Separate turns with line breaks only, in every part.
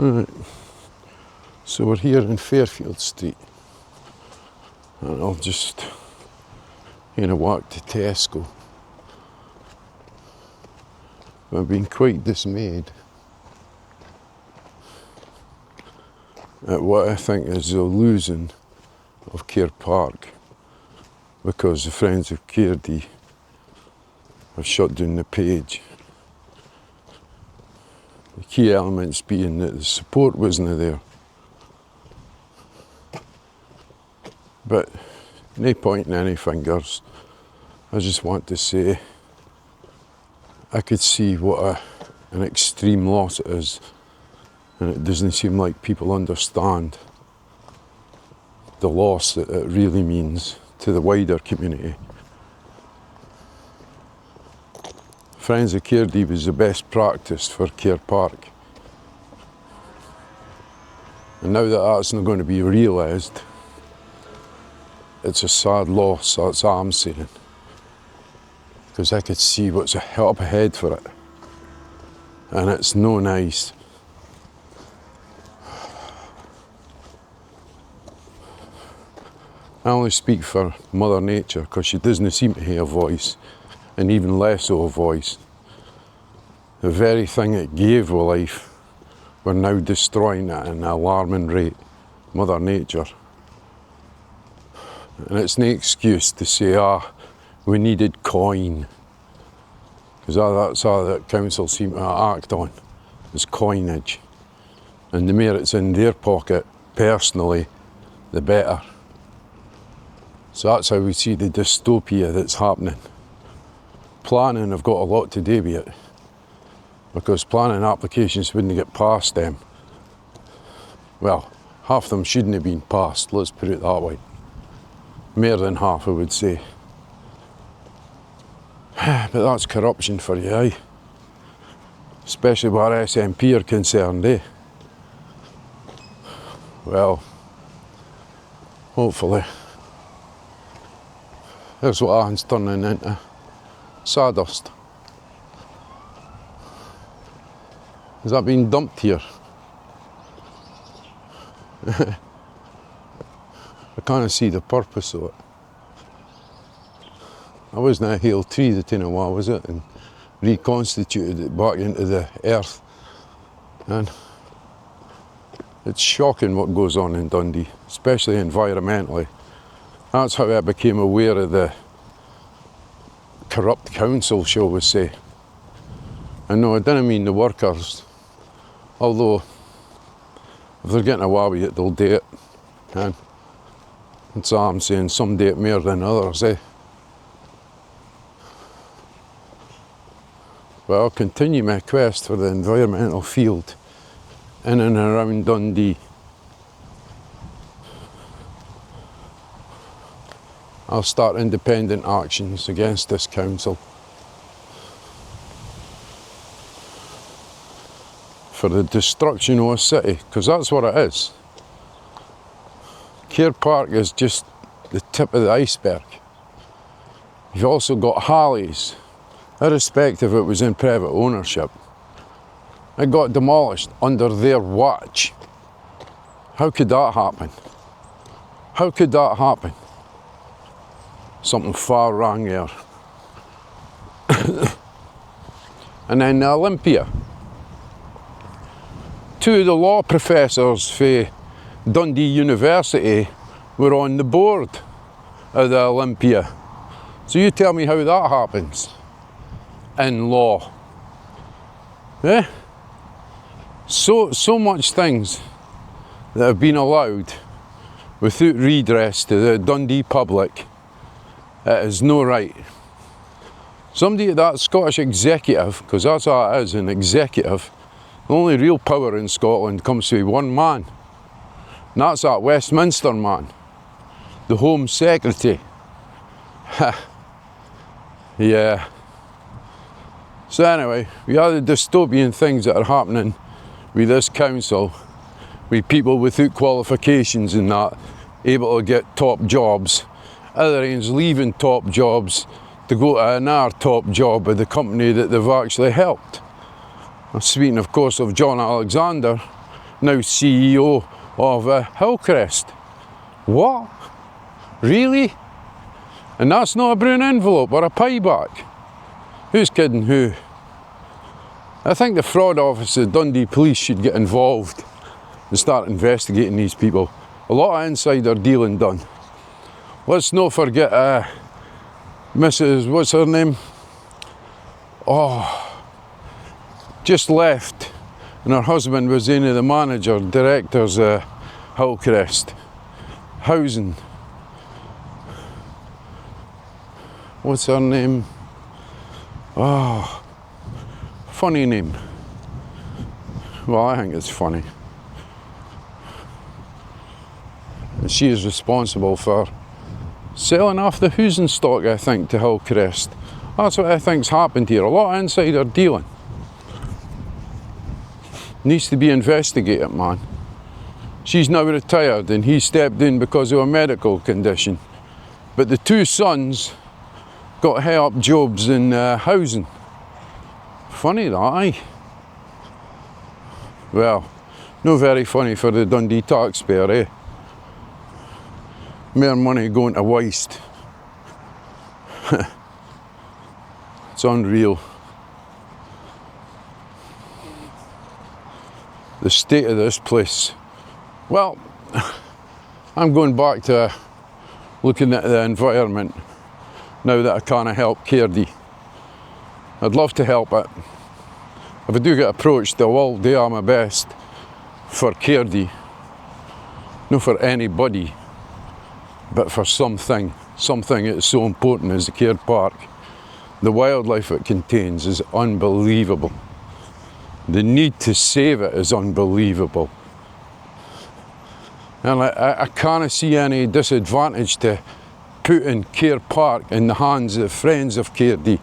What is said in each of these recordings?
Right, so we're here in Fairfield Street, and I'll just walk to Tesco. I've been quite dismayed at what I think is the losing of Kerr Park, because the Friends of Cairdy have shut down the page. The key elements being that the support wasn't there. But no pointing any fingers. I just want to say I could see what an extreme loss it is, and it doesn't seem like people understand the loss that it really means to the wider community. Friends of Cairdy was the best practice for Kerr Park. And now that that's not going to be realised, it's a sad loss, that's all I'm saying. Because I could see what's up ahead for it. And it's no nice. I only speak for Mother Nature, because she doesn't seem to have a voice, and even less of a voice. The very thing that gave her life, we're now destroying it at an alarming rate. Mother Nature. And it's no excuse to say, we needed coin. Because that's all that council seem to act on, is coinage. And the more it's in their pocket, personally, the better. So that's how we see the dystopia that's happening. Planning have got a lot to do with it, because planning applications wouldn't get past them. Well, half them shouldn't have been passed, let's put it that way. More than half, I would say. But that's corruption for you, eh? Especially where SNP are concerned, eh? Well, hopefully. Here's what Ireland's turning into. Sawdust. Has that been dumped here? I can't see the purpose of it. I wasn't a hale tree that in a while, was it? And reconstituted it back into the earth. And it's shocking what goes on in Dundee, especially environmentally. That's how I became aware of the corrupt council, shall we say. And no, I didn't mean the workers, although if they're getting away with it, they'll do it. And that's all I'm saying, some do it more than others, eh? But I'll continue my quest for the environmental field in and around Dundee. I'll start independent actions against this council for the destruction of a city, because that's what it is. Kerr Park is just the tip of the iceberg. You've also got Halley's, irrespective if it was in private ownership. It got demolished under their watch. How could that happen? How could that happen? Something far wrong there. And then the Olympia. Two of the law professors for Dundee University were on the board of the Olympia. So you tell me how that happens in law. Eh? So much things that have been allowed without redress to the Dundee public. It is no right. Somebody at that Scottish executive, because that's all it is, an executive, the only real power in Scotland comes from one man, and that's that Westminster man, the Home Secretary. Yeah. So anyway, we have the dystopian things that are happening with this council, with people without qualifications and that, able to get top jobs. Other ones leaving top jobs to go to another top job with the company that they've actually helped. I'm speaking, of course, of John Alexander, now CEO of Hillcrest. What? Really? And that's not a brown envelope or a pieback? Who's kidding who? I think the fraud office of Dundee Police should get involved and start investigating these people. A lot of insider dealing done. Let's not forget Mrs. what's her name? Oh, just left, and her husband was one of the directors Hillcrest Housing. What's her name? Oh, funny name. Well, I think it's funny. And she is responsible for selling off the housing stock, I think, to Hillcrest. That's what I think's happened here. A lot of insider dealing. Needs to be investigated, man. She's now retired and he stepped in because of a medical condition. But the two sons got high-up jobs in housing. Funny that, aye? Well, no very funny for the Dundee taxpayer, eh? More money going to waste. It's unreal. The state of this place. Well, I'm going back to looking at the environment now that I can't help Cairdy. I'd love to help it. If I do get approached, I will do my best for Cairdy. Not for anybody, but for something that's so important as the Caird Park. The wildlife it contains is unbelievable. The need to save it is unbelievable. And I can't see any disadvantage to putting Caird Park in the hands of friends of Cairdy.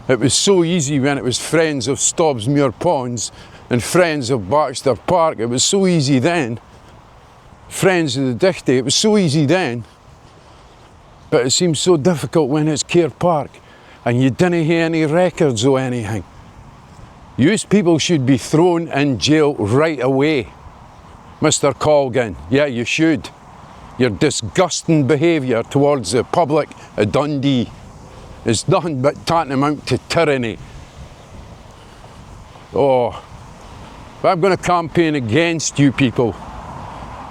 It was so easy when it was friends of Stobbsmuir Ponds and friends of Baxter Park. It was so easy then. Friends of the Dichty, it was so easy then. But it seems so difficult when it's Caird Park and you didn't hear any records or anything. You people should be thrown in jail right away, Mr. Colgan. Yeah, you should. Your disgusting behaviour towards the public of Dundee is nothing but tantamount to tyranny. Oh, but I'm going to campaign against you people,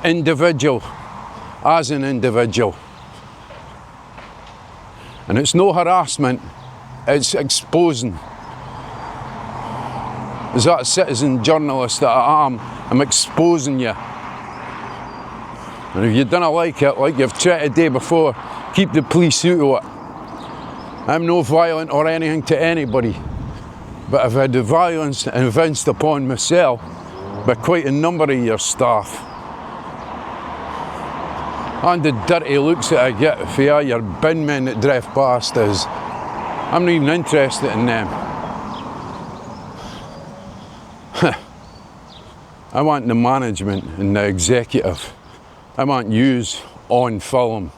individual, as an individual. And it's no harassment, it's exposing. As that citizen journalist that I am, I'm exposing you. And if you don't like it, like you've tried the day before, keep the police out of it. I'm no violent or anything to anybody, but I've had the violence evinced upon myself by quite a number of your staff. And the dirty looks that I get for your bin men that drive past us. I'm not even interested in them. I want the management and the executive. I want yous on film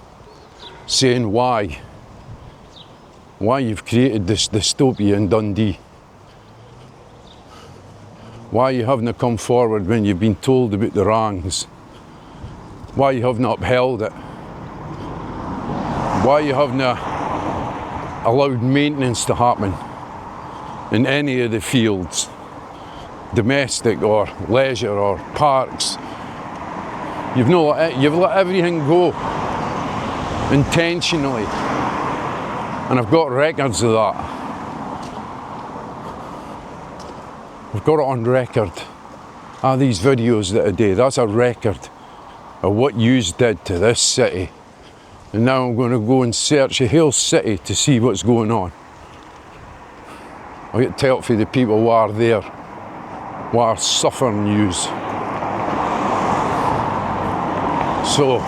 saying why you've created this dystopia in Dundee. Why you haven't come forward when you've been told about the wrongs. Why you haven't upheld it. Why you haven't allowed maintenance to happen in any of the fields, domestic or leisure or parks. You've let everything go intentionally, and I've got records of that. I've got it on record. These videos that I did, that's a record of what yous did to this city. And now I'm going to go and search the whole city to see what's going on. I'll get to help for the people who are there, who are suffering yous. So,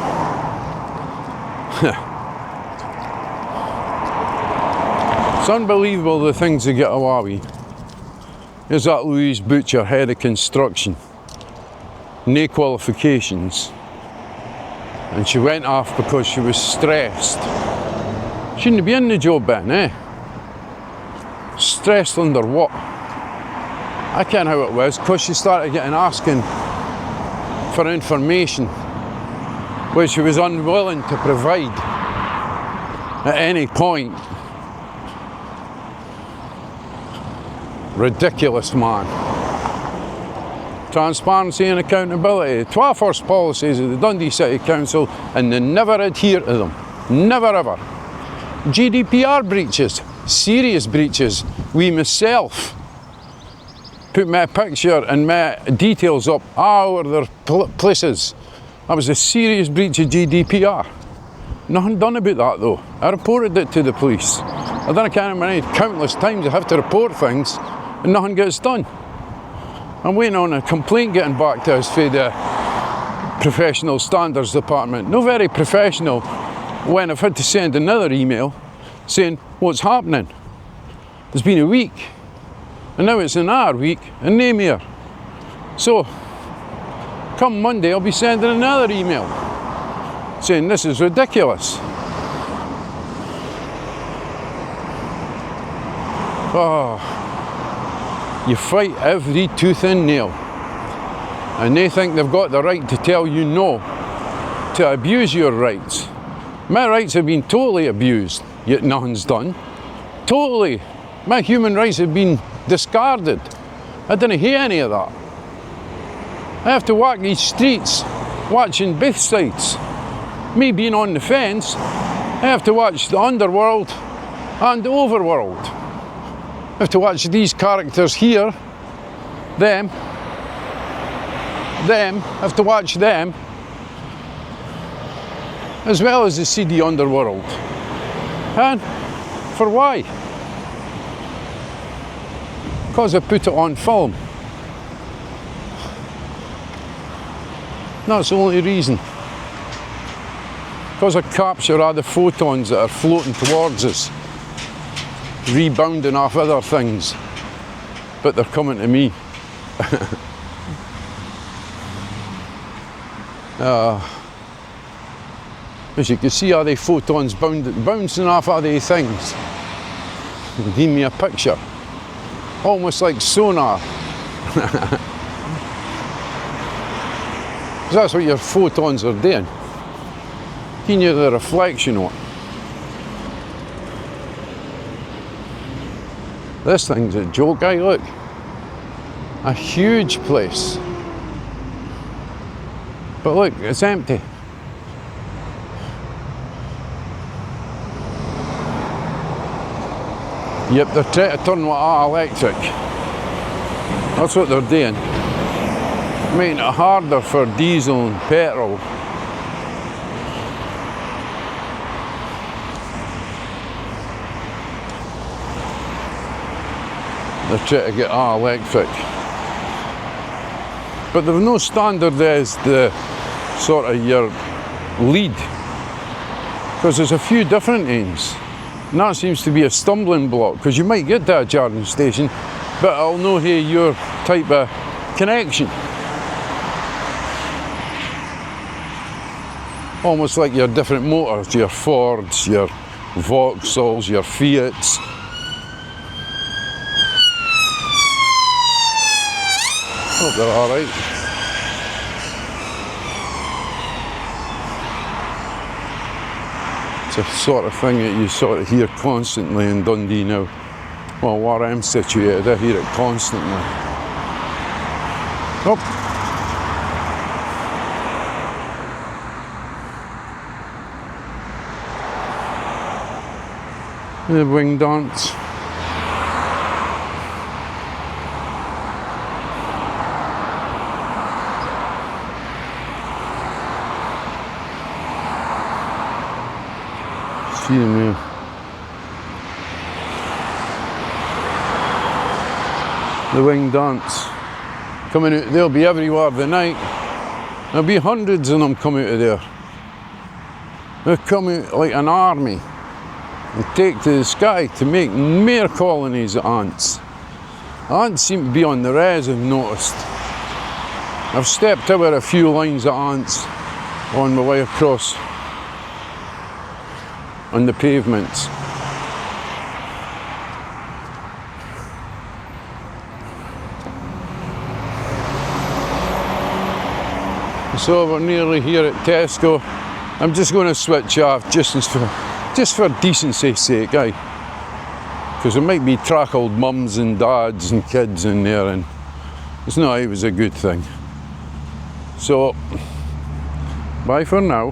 it's unbelievable the things they get away with. Here's that Louise Butcher, head of construction. No qualifications. And she went off because she was stressed. Shouldn't be in the job then, eh? Stressed under what? I can't know how it was, because she started getting asking for information which he was unwilling to provide at any point. Ridiculous, man. Transparency and accountability, 12 first policies of the Dundee City Council, and they never adhere to them. Never ever. GDPR breaches, serious breaches. We myself put my picture and my details up all over their places. That was a serious breach of GDPR. Nothing done about that though. I reported it to the police. I don't count how many countless times I have to report things and nothing gets done. I'm waiting on a complaint getting back to us for the Professional Standards Department. No very professional when I've had to send another email saying what's happening. It's been a week and now it's another week and name here. So come Monday I'll be sending another email saying this is ridiculous. Oh. You fight every tooth and nail, and they think they've got the right to tell you no, to abuse your rights. My rights have been totally abused, yet nothing's done. Totally. My human rights have been discarded. I didn't hear any of that. I have to walk these streets watching both sides. Me being on the fence, I have to watch the underworld and the overworld. I have to watch these characters here, them, I have to watch them, as well as the seedy underworld. And for why? Because I put it on film. That's the only reason. Because I capture all the photons that are floating towards us, rebounding off other things, but they're coming to me. As you can see, all the photons bouncing off all these things. Give me a picture, almost like sonar. That's what your photons are doing. Giving you the reflection on it. This thing's a joke, look. A huge place. But look, it's empty. Yep, they're trying to turn it all electric. That's what they're doing. Making it harder for diesel and petrol. They're trying to get all electric. But they've no standardised the sort of your lead, because there's a few different aims. And that seems to be a stumbling block, because you might get to a charging station, but I'll know here your type of connection. Almost like your different motors, your Fords, your Vauxhalls, your Fiats. Hope they're all right. It's a sort of thing that you sort of hear constantly in Dundee now. Well, where I'm situated, I hear it constantly. Oh. The wing dance. See them here. The wing dance. Coming out, they'll be everywhere tonight. There'll be hundreds of them come out of there. They'll come out like an army and take to the sky to make more colonies of ants. Ants seem to be on the res, I've noticed. I've stepped over a few lines of ants on my way across on the pavements. So we're nearly here at Tesco. I'm just going to switch off just for decency's sake, aye. Because there might be trackled mums and dads and kids in there, and it's not always a good thing. So, bye for now.